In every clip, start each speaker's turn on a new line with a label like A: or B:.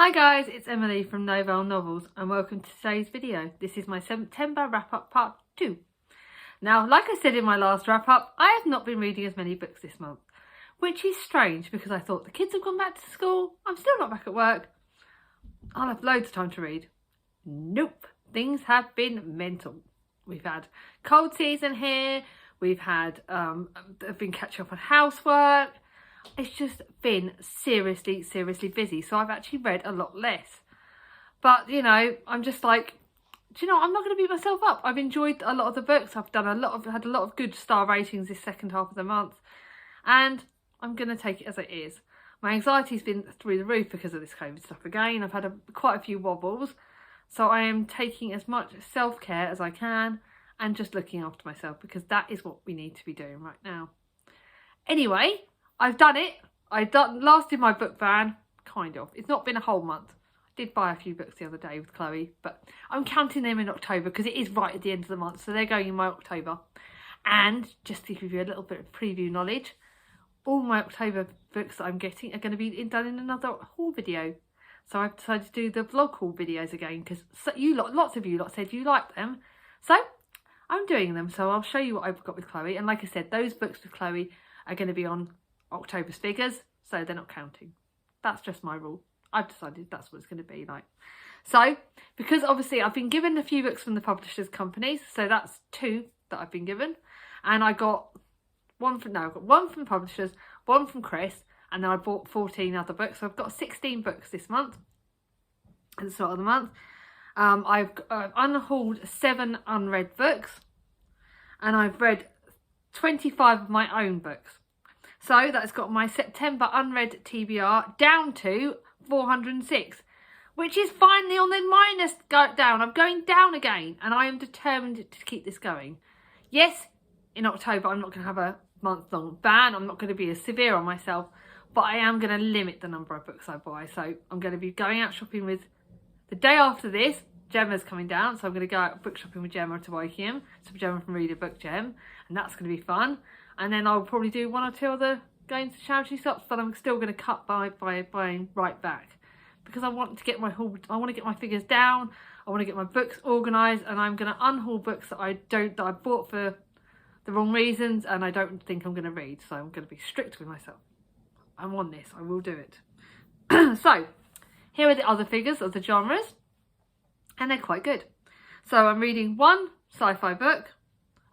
A: Hi guys, it's Emily from Novelle Novels and welcome to today's video. This is my September wrap-up part 2. Now, like I said in my last wrap-up, I have not been reading as many books this month, which is strange because I thought the kids have gone back to school, I'm still not back at work, I'll have loads of time to read. Nope, things have been mental. We've had cold season here, we've had, I've been catching up on housework. It's just been seriously busy, so I've actually read a lot less. But, you know, I'm just like, do you know, I'm not going to beat myself up. I've enjoyed a lot of the books. I've had a lot of good star ratings this second half of the month. And I'm going to take it as it is. My anxiety's been through the roof because of this COVID stuff again. I've had quite a few wobbles. So I am taking as much self-care as I can and just looking after myself because that is what we need to be doing right now. Anyway, I've done it. Lasted my book ban, kind of. It's not been a whole month. I did buy a few books the other day with Chloe, but I'm counting them in October because it is right at the end of the month, so they're going in my October. And just to give you a little bit of preview knowledge, all my October books that I'm getting are going to be done in another haul video. So I've decided to do the vlog haul videos again because lots of you said you liked them. So I'm doing them, so I'll show you what I've got with Chloe. And like I said, those books with Chloe are going to be on October's figures, so they're not counting. That's just my rule. I've decided that's what it's going to be like. So, because obviously I've been given a few books from the publishers' companies, so that's 2 that I've been given, and I got one from the publishers, 1 from Chris, and then I bought 14 other books. So I've got 16 books this month at the start of the month. I've unhauled 7 unread books, and I've read 25 of my own books. So that's got my September unread TBR down to 406, which is finally on the minus down. I'm going down again, and I am determined to keep this going. Yes, in October I'm not going to have a month-long ban. I'm not going to be as severe on myself, but I am going to limit the number of books I buy. So I'm going to be going out shopping with, the day after this, Gemma's coming down, so I'm going to go out book shopping with Gemma to Wokingham. So Gemma from Reader Book Gem, and that's going to be fun. And then I'll probably do 1 or 2 other going to charity shops, but I'm still going to cut by buying right back because I want to get my figures down. I want to get my books organised, and I'm going to unhaul books that I bought for the wrong reasons and I don't think I'm going to read. So I'm going to be strict with myself. I'm on this. I will do it. So here are the other figures of the genres, and they're quite good. So I'm reading 1 sci-fi book.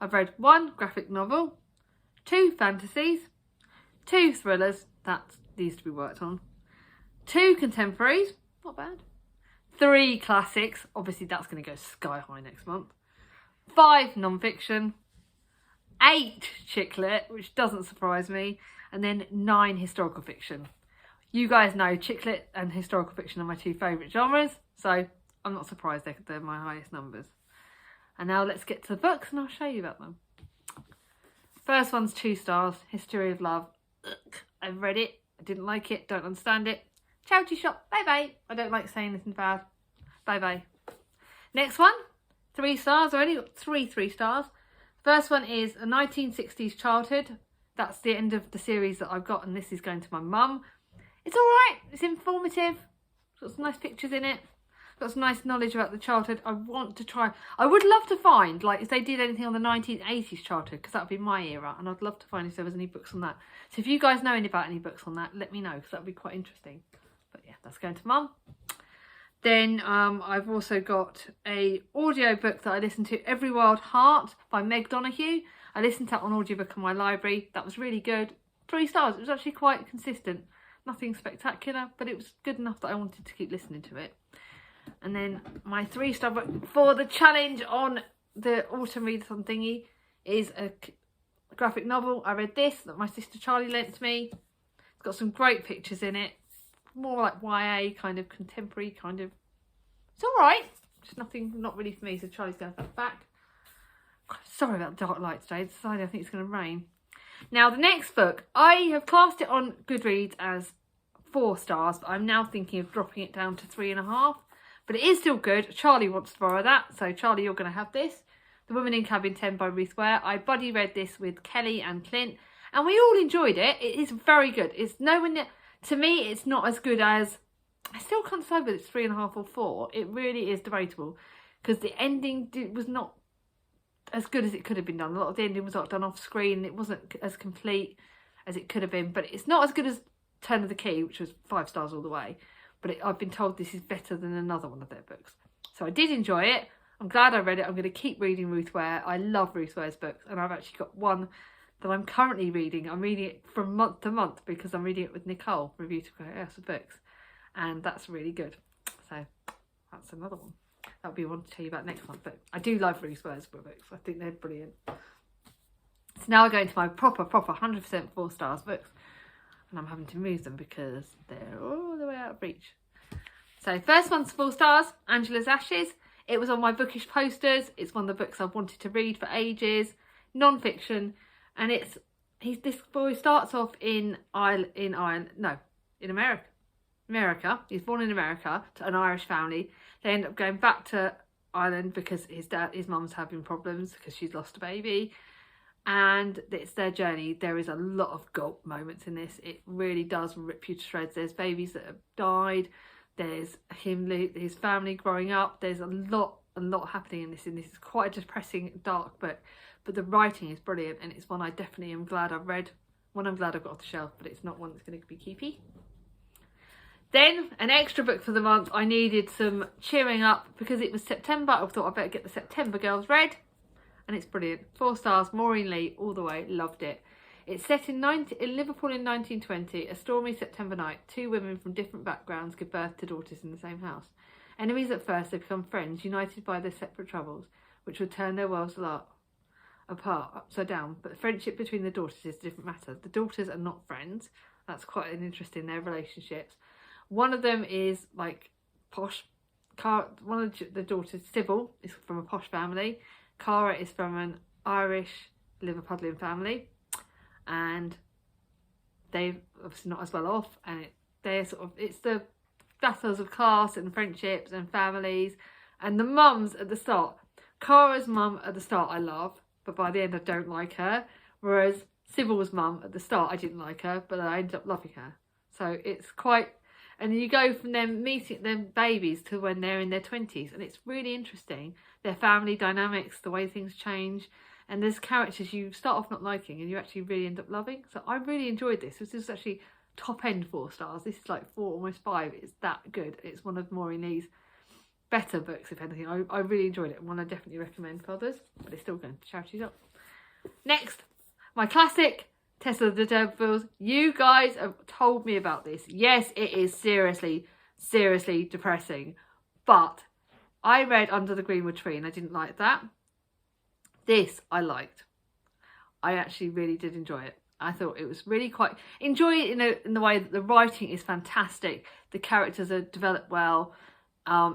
A: I've read 1 graphic novel, 2 fantasies, 2 thrillers, that needs to be worked on, 2 contemporaries, not bad, 3 classics, obviously that's going to go sky high next month, 5 non-fiction, 8 chick lit, which doesn't surprise me, and then 9 historical fiction. You guys know chick lit and historical fiction are my 2 favourite genres, so I'm not surprised they're my highest numbers. And now let's get to the books and I'll show you about them. First one's 2 stars, History of Love. Ugh, I've read it, I didn't like it, don't understand it. Charity shop, bye bye. I don't like saying anything bad. Bye bye. Next one, 3 stars, I only got 3 stars. First one is a 1960s childhood. That's the end of the series that I've got, and this is going to my mum. It's alright, it's informative, it's got some nice pictures in it. Got some nice knowledge about the childhood. I would love to find, like, if they did anything on the 1980s childhood, because that would be my era, and I'd love to find if there was any books on that. So if you guys know about any books on that, let me know, because that would be quite interesting. But yeah, that's going to mum. Then I've also got a audio book that I listened to, Every Wild Heart by Meg Donoghue. I listened to that on audiobook in my library. That was really good. 3 stars. It was actually quite consistent. Nothing spectacular, but it was good enough that I wanted to keep listening to it. And then my 3-star book for the challenge on the autumn readathon thingy is a graphic novel. I read this that my sister Charlie lent me. It's got some great pictures in it. More like YA, kind of contemporary, kind of. It's alright. Just nothing, not really for me, so Charlie's going to have that back. Sorry about the dark light today. I decided I think it's going to rain. Now the next book, I have classed it on Goodreads as 4 stars, but I'm now thinking of dropping it down to 3.5. But it is still good. Charlie wants to borrow that. So Charlie, you're going to have this. The Woman in Cabin 10 by Ruth Ware. I buddy read this with Kelly and Clint. And we all enjoyed it. It is very good. It's nowhere near, to me, it's not as good as I still can't decide whether it's 3.5 or 4. It really is debatable because the ending was not as good as it could have been done. A lot of the ending was not done off screen. It wasn't as complete as it could have been, but it's not as good as Turn of the Key, which was 5 stars all the way. But I've been told this is better than another one of their books. So I did enjoy it. I'm glad I read it. I'm going to keep reading Ruth Ware. I love Ruth Ware's books, and I've actually got one that I'm currently reading. I'm reading it from month to month because I'm reading it with Nicole, Review to House of Books, and that's really good. So that's another one. That'll be one to tell you about next month. But I do love Ruth Ware's books. I think they're brilliant. So now I'm going to my proper 100% 4 stars books, and I'm having to move them because they're all the way out of reach. So first one's 4 stars, Angela's Ashes. It was on my bookish posters. It's one of the books I've wanted to read for ages. Non-fiction. And this boy starts off in America. He's born in America to an Irish family. They end up going back to Ireland because his mum's having problems because she's lost a baby. And it's their journey. There is a lot of gulp moments in this. It really does rip you to shreds. There's babies that have died. There's his family growing up. There's a lot happening in this. And this is quite a depressing, dark book. But the writing is brilliant, and it's one I definitely am glad I've read. One I'm glad I've got off the shelf, but it's not one that's going to be keepy. Then, an extra book for the month. I needed some cheering up because it was September. I thought I'd better get the September Girls read. And it's brilliant. 4 stars, Maureen Lee, all the way. Loved it. It's set in Liverpool in 1920, a stormy September night. 2 women from different backgrounds give birth to daughters in the same house. Enemies at first, they become friends, united by their separate troubles, which would turn their worlds apart, upside down. But the friendship between the daughters is a different matter. The daughters are not friends. That's quite an interest in their relationships. One of them is like posh. One of the daughters, Sybil, is from a posh family. Cara is from an Irish Liverpudlian family. And they're obviously not as well off, and it's the battles of class and friendships and families. And the mums at the start, Cara's mum at the start I love, but by the end I don't like her, whereas Sybil's mum at the start I didn't like her, but I ended up loving her. So it's quite, and you go from them meeting them babies to when they're in their 20s, and it's really interesting, their family dynamics, the way things change. And there's characters you start off not liking and you actually really end up loving. So I really enjoyed this. This is actually top end 4 stars. This is like 4, almost 5. It's that good. It's one of Maureen Lee's better books, if anything. I really enjoyed it. One I definitely recommend for others. But it's still going to charity shop. Next, my classic, Tessa of the D'Urbervilles. You guys have told me about this. Yes, it is seriously depressing. But I read Under the Greenwood Tree and I didn't like that. This I liked. I actually really did enjoy it. I thought it was really quite... Enjoy it in the way that the writing is fantastic. The characters are developed well.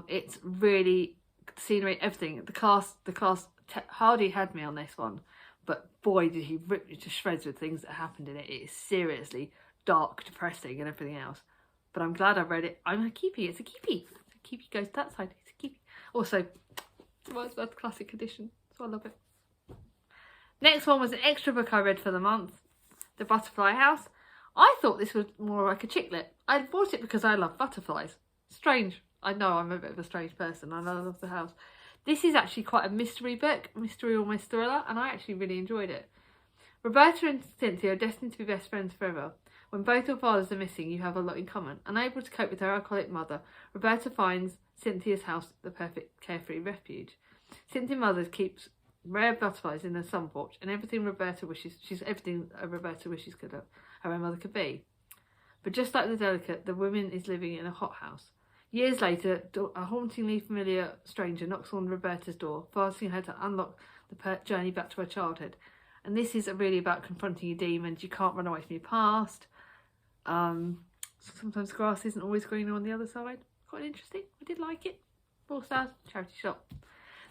A: It's really... The scenery, everything. The cast... Hardy had me on this one. But boy, did he rip you to shreds with things that happened in it. It is seriously dark, depressing and everything else. But I'm glad I read it. I'm a keepy. It's a keepy. A keepy goes to that side. It's a keepy. Also, it's the classic edition. So I love it. Next one was an extra book I read for the month, The Butterfly House. I thought this was more like a chick lit. I bought it because I love butterflies. Strange. I know I'm a bit of a strange person and I love the house. This is actually quite a mystery book, mystery almost thriller, and I actually really enjoyed it. Roberta and Cynthia are destined to be best friends forever. When both your fathers are missing, you have a lot in common. Unable to cope with her alcoholic mother, Roberta finds Cynthia's house the perfect carefree refuge. Cynthia's mother keeps rare butterflies in the sun porch, and everything Roberta wishes her mother could be. But just like the delicate, the woman is living in a hothouse. Years later, a hauntingly familiar stranger knocks on Roberta's door, forcing her to unlock the journey back to her childhood. And this is really about confronting your demons. You can't run away from your past. Sometimes grass isn't always greener on the other side. Quite interesting. I did like it. 4 stars, charity shop.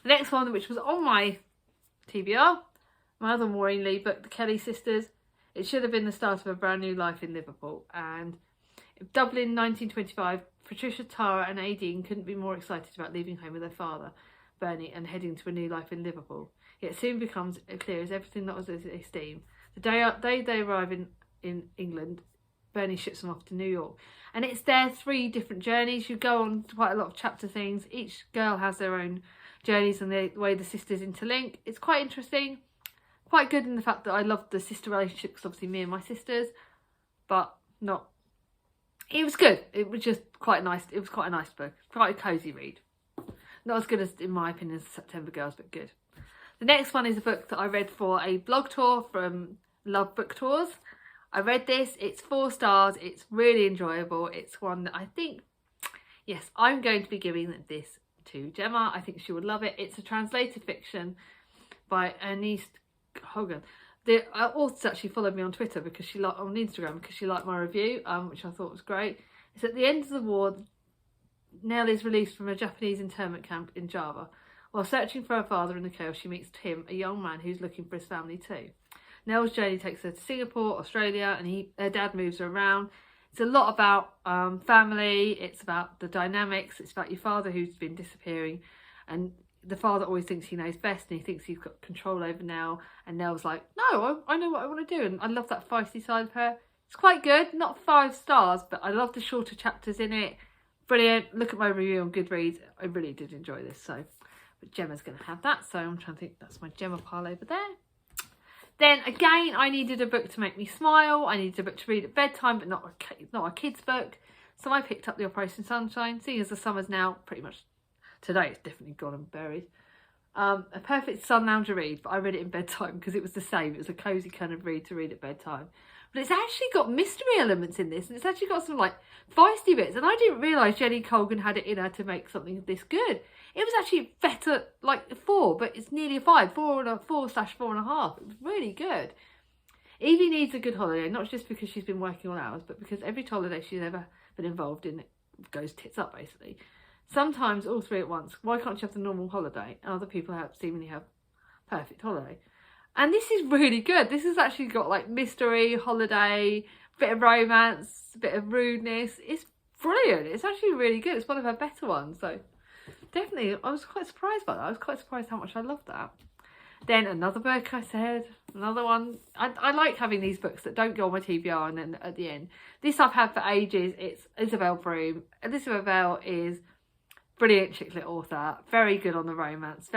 A: The next one, which was on my TBR, my other Maureen Lee book, The Kelly Sisters. It should have been the start of a brand new life in Liverpool. And Dublin 1925, Patricia, Tara and Aideen couldn't be more excited about leaving home with their father, Bernie, and heading to a new life in Liverpool. It soon becomes clear as everything not as they esteem. The day they arrive in England Bernie ships them off to New York. And it's their 3 different journeys. You go on to quite a lot of chapter things. Each girl has their own journeys and the way the sisters interlink. It's quite interesting. Quite good in the fact that I love the sister relationship, because obviously me and my sisters, but not. It was good. It was just quite nice. It was quite a nice book. Quite a cosy read. Not as good as, in my opinion, as September Girls, but good. The next one is a book that I read for a blog tour from Love Book Tours. I read this. It's 4 stars. It's really enjoyable. It's one that I think, yes, I'm going to be giving this to Gemma. I think she would love it. It's a translated fiction by Ernest Hogan. The author's actually followed me on Twitter because she liked, on Instagram, because she liked my review, which I thought was great. It's at the end of the war, Nell is released from a Japanese internment camp in Java. While searching for her father in the chaos, she meets Tim, a young man who's looking for his family too. Nell's journey takes her to Singapore, Australia, and her dad moves her around. It's a lot about family. It's about the dynamics. It's about your father who's been disappearing, and the father always thinks he knows best, and he thinks he's got control over Nell. And Nell's like, no, I know what I want to do. And I love that feisty side of her. It's quite good. Not 5 stars, but I love the shorter chapters in it. Brilliant. Look at my review on Goodreads. I really did enjoy this. So, but Gemma's going to have that. So I'm trying to think. That's my Gemma pile over there. Then again, I needed a book to make me smile. I needed a book to read at bedtime, but not a kid's book. So I picked up the Operation Sunshine. Seeing as the summer's now pretty much, today it's definitely gone and buried. A perfect sun lounger read, but I read it in bedtime because it was the same. It was a cosy kind of read to read at bedtime. But it's actually got mystery elements in this, and it's actually got some like feisty bits. And I didn't realise Jenny Colgan had it in her to make something this good. It was actually better, like 4, but it's nearly a 5, 4/4.5. It was really good. Evie needs a good holiday, not just because she's been working all hours, but because every holiday she's ever been involved in goes tits up, basically. Sometimes all 3 at once. Why can't she have the normal holiday? And other people seemingly have perfect holiday. And this is really good. This has actually got like mystery, holiday, bit of romance, bit of rudeness. It's brilliant. It's actually really good. It's one of her better ones. So definitely, I was quite surprised by that. I was quite surprised how much I loved that. Then another book, I said, another one. I like having these books that don't go on my TBR and then at the end. This I've had for ages. It's Isabel Broom. Isabel is brilliant chick lit author, very good on the romance,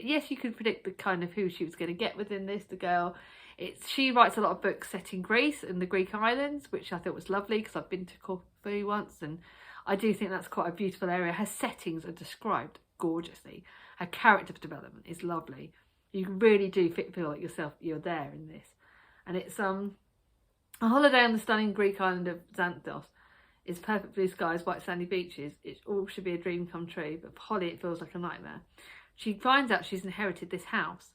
A: yes, you could predict the kind of who she was going to get within this, the girl. She writes a lot of books set in Greece and the Greek islands, which I thought was lovely because I've been to Corfu once, and I do think that's quite a beautiful area. Her settings are described gorgeously. Her character development is lovely. You really do feel like you're there in this. And it's a holiday on the stunning Greek island of Xanthos. It's perfect blue skies, white sandy beaches. It all should be a dream come true, but for Holly it feels like a nightmare. She finds out she's inherited this house,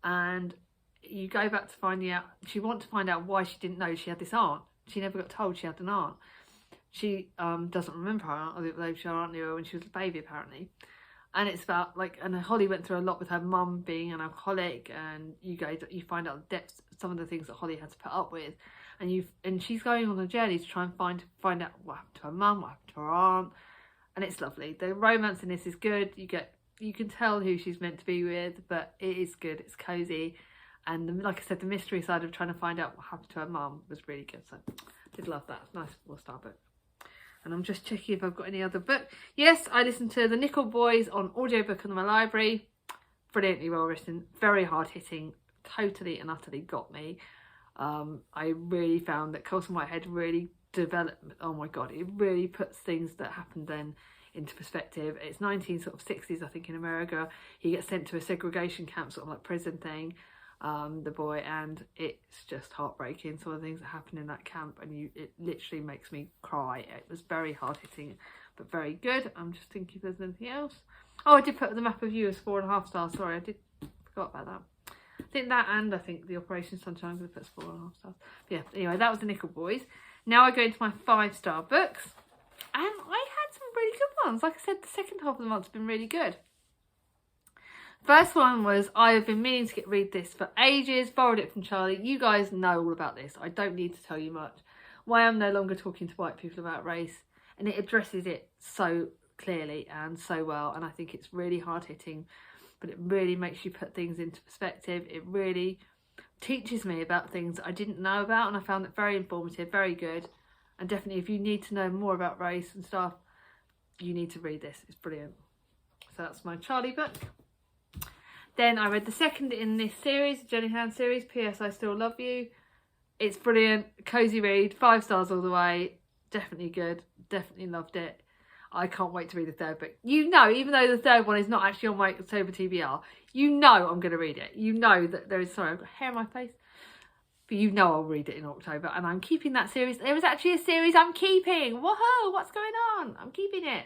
A: and you go back to finding out, she wants to find out why she didn't know she had this aunt. She never got told she had an aunt. She doesn't remember her aunt, although her aunt knew her when she was a baby apparently. And it's about and Holly went through a lot with her mum being an alcoholic, and you find out the depths, some of the things that Holly had to put up with. And she's going on a journey to try and find out what happened to her mum, what happened to her aunt, and it's lovely. The romance in this is good. You can tell who she's meant to be with, but it is good. It's cosy, and like I said, the mystery side of trying to find out what happened to her mum was really good. So I did love that. Nice 4-star book. And I'm just checking if I've got any other book. Yes, I listened to The Nickel Boys on audiobook in my library. Brilliantly well written, very hard hitting, totally and utterly got me. I really found that Colson Whitehead really developed, oh my god, it really puts things that happened then into perspective. It's 1960s, I think, in America. He gets sent to a segregation camp, sort of like prison thing, the boy, and it's just heartbreaking, some of the things that happen in that camp, and it literally makes me cry. It was very hard hitting, but very good. I'm just thinking if there's anything else. Oh, I did put the map of you as 4.5 stars. Sorry, I forgot about that. I think that, and I think the Operation Sunshine, I'm going to put 4.5 stars. But yeah, anyway, that was the Nickel Boys. Now I go into my 5-star books, and I had some really good ones. Like I said, the second half of the month's been really good. First one was, I have been meaning to read this for ages, borrowed it from Charlie. You guys know all about this. I don't need to tell you much. Why I'm no longer talking to white people about race, and it addresses it so clearly and so well, and I think it's really hard hitting, but it really makes you put things into perspective. It really teaches me about things that I didn't know about, and I found it very informative, very good. And definitely if you need to know more about race and stuff, you need to read this. It's brilliant. So that's my Charlie book. Then I read the second in this series, Jenny Hand series, P.S. I Still Love You. It's brilliant, cozy read, 5 stars all the way. Definitely good, definitely loved it. I can't wait to read the third book. You know, even though the third one is not actually on my October TBR, you know I'm going to read it. You know that there is, sorry, I've got hair in my face. But you know I'll read it in October, and I'm keeping that series. There is actually a series I'm keeping. Woohoo, what's going on? I'm keeping it.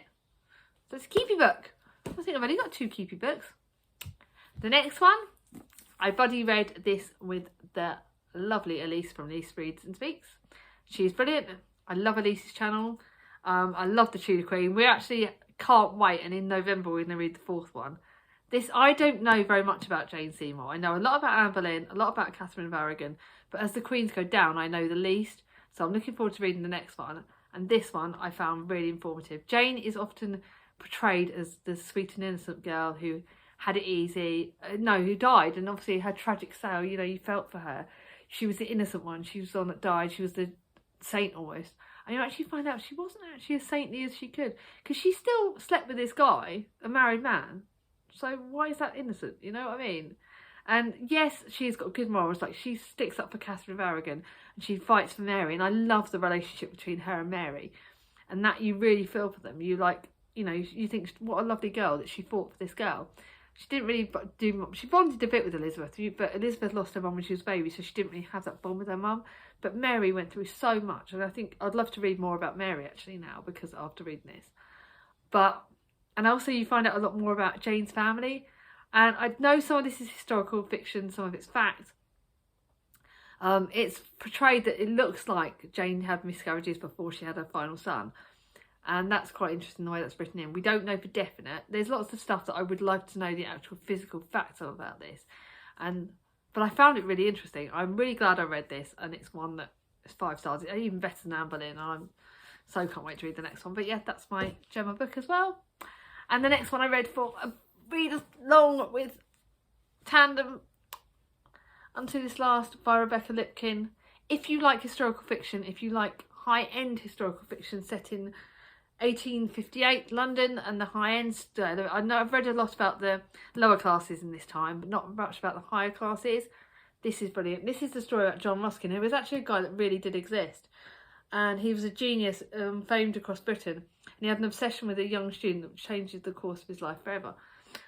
A: So it's a keepy book. I think I've only got 2 keepy books. The next one, I buddy read this with the lovely Elise from Elise Reads and Speaks. She's brilliant. I love Elise's channel. I love the Tudor Queen. We actually can't wait, and in November we're going to read the 4th one. This, I don't know very much about Jane Seymour. I know a lot about Anne Boleyn, a lot about Catherine of Aragon, but as the queens go down, I know the least. So I'm looking forward to reading the next one. And this one I found really informative. Jane is often portrayed as the sweet and innocent girl who had it easy. Who died. And obviously her tragic sale, you know, you felt for her. She was the innocent one. She was the one that died. She was the saint almost. And you actually find out she wasn't actually as saintly as she could. Because she still slept with this guy, a married man. So why is that innocent? You know what I mean? And yes, she's got good morals. Like, she sticks up for Catherine of Aragon and she fights for Mary. And I love the relationship between her and Mary. And that you really feel for them. You like, you know, you think, what a lovely girl that she fought for this girl. She didn't really do much. She bonded a bit with Elizabeth, but Elizabeth lost her mum when she was a baby, so she didn't really have that bond with her mum. But Mary went through so much, and I think I'd love to read more about Mary actually now, because after reading this. And also you find out a lot more about Jane's family. And I know some of this is historical fiction, some of it's fact. It's portrayed that it looks like Jane had miscarriages before she had her final son. And that's quite interesting the way that's written in. We don't know for definite. There's lots of stuff that I would like to know the actual physical facts of about this. But I found it really interesting. I'm really glad I read this, and it's one that is 5 stars. It's even better than Anne Boleyn, and I'm so can't wait to read the next one. But yeah, that's my Gemma book as well. And the next one I read for a read along with Tandem Unto This Last by Rebecca Lipkin. If you like historical fiction, if you like high-end historical fiction set in 1858 London and the high end, I know I've read a lot about the lower classes in this time, but not much about the higher classes. This is brilliant. This is the story about John Ruskin, who was actually a guy that really did exist, and he was a genius, famed across Britain, and he had an obsession with a young student that changed the course of his life forever.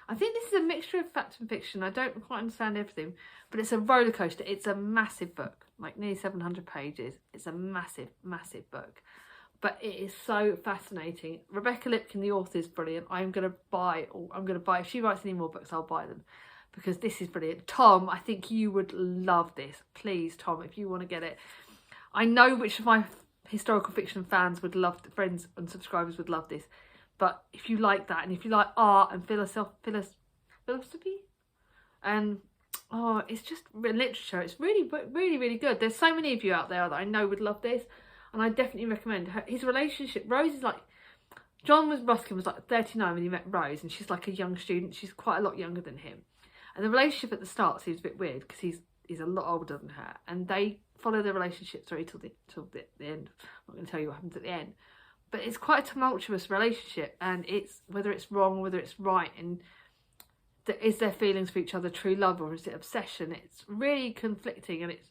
A: I think this is a mixture of fact and fiction. I don't quite understand everything, but it's a roller coaster. It's a massive book, like nearly 700 pages. It's a massive, massive book. But it is so fascinating. Rebecca Lipkin, the author, is brilliant. I'm going to buy, if she writes any more books, I'll buy them, because this is brilliant. Tom, I think you would love this. Please, Tom, if you want to get it. I know which of my historical fiction fans would love, friends and subscribers would love this. But if you like that, and if you like art and philosophy, and it's just literature, it's really, really, really good. There's so many of you out there that I know would love this. And I definitely recommend his relationship. Rose is like, Ruskin was like 39 when he met Rose, and she's like a young student. She's quite a lot younger than him. And the relationship at the start seems a bit weird because he's a lot older than her. And they follow their relationship through till the end. I'm not going to tell you what happens at the end. But it's quite a tumultuous relationship, and it's whether it's wrong or whether it's right, and is their feelings for each other true love or is it obsession? It's really conflicting, and it's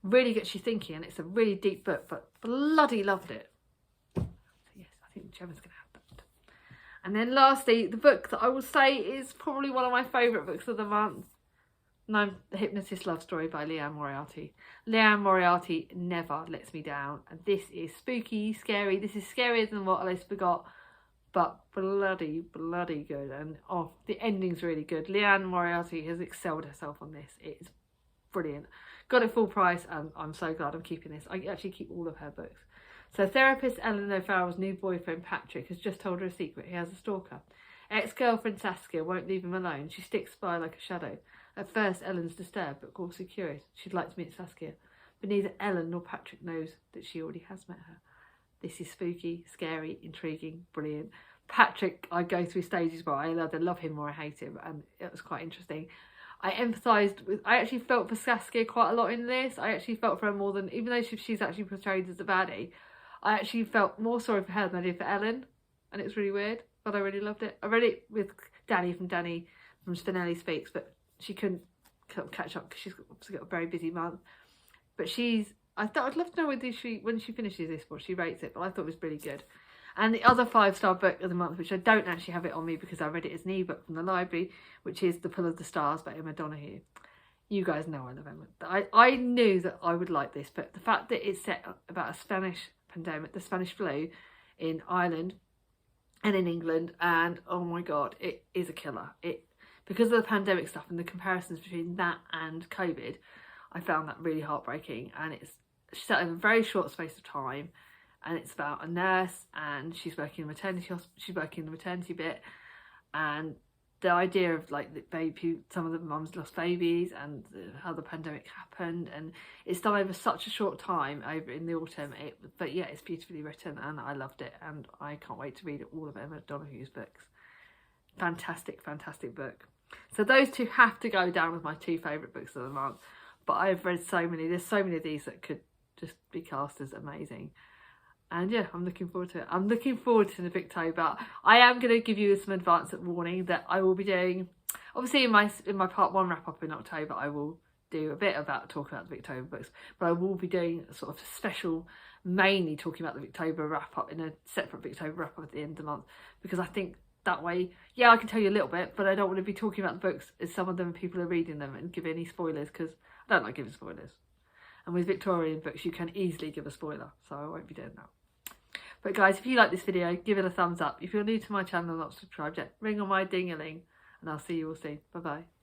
A: really gets you thinking, and it's a really deep book, but bloody loved it. So yes, I think Gemma's going to have that. And then lastly, the book that I will say is probably one of my favourite books of the month. No, The Hypnotist Love Story by Leanne Moriarty. Leanne Moriarty never lets me down, and this is spooky, scary. This is scarier than what Alice Forgot, but bloody good. And the ending's really good. Leanne Moriarty has excelled herself on this. It's brilliant. Got it full price, and I'm so glad I'm keeping this. I actually keep all of her books. So therapist Ellen O'Farrell's new boyfriend Patrick has just told her a secret. He has a stalker. Ex-girlfriend Saskia won't leave him alone. She sticks by like a shadow. At first Ellen's disturbed but also curious. She'd like to meet Saskia, but neither Ellen nor Patrick knows that she already has met her. This is spooky, scary, intriguing, brilliant. Patrick, I go through stages where I either love him or I hate him, and it was quite interesting. I actually felt for Saskia quite a lot in this. I actually felt for her more than, even though she's actually portrayed as a baddie, I actually felt more sorry for her than I did for Ellen, and it's really weird, but I really loved it. I read it with Danny from Spinelli Speaks, but she couldn't catch up because she's obviously got a very busy month. But I thought I'd love to know whether when she finishes this, what she rates it, but I thought it was really good. And the other 5-star book of the month, which I don't actually have it on me because I read it as an ebook from the library, which is The Pull of the Stars by Emma Donoghue. You guys know I love Emma. I knew that I would like this, but the fact that it's set about a Spanish pandemic, the Spanish flu in Ireland and in England, and oh my god, it is a killer. Because of the pandemic stuff and the comparisons between that and COVID, I found that really heartbreaking, and it's set in a very short space of time. And it's about a nurse, and she's working in the maternity bit, and the idea of like some of the mums lost babies, and how the pandemic happened, and it's done over such a short time over in the autumn. But yeah, it's beautifully written, and I loved it, and I can't wait to read all of Emma Donoghue's books. Fantastic, fantastic book. So those two have to go down with my 2 favourite books of the month. But I've read so many. There's so many of these that could just be cast as amazing. And yeah, I'm looking forward to it. I'm looking forward to the Victober. I am going to give you some advance warning that I will be doing, obviously in my part 1 wrap up in October, I will do a bit about talking about the Victober books, but I will be doing a sort of special, mainly talking about the Victober wrap up in a separate Victober wrap up at the end of the month, because I think that way, yeah, I can tell you a little bit, but I don't want to be talking about the books as some of them people are reading them and give any spoilers, because I don't like giving spoilers. And with Victorian books, you can easily give a spoiler, so I won't be doing that. But guys, if you like this video, give it a thumbs up. If you're new to my channel and not subscribed yet, ring on my ding-a-ling, and I'll see you all soon. Bye-bye.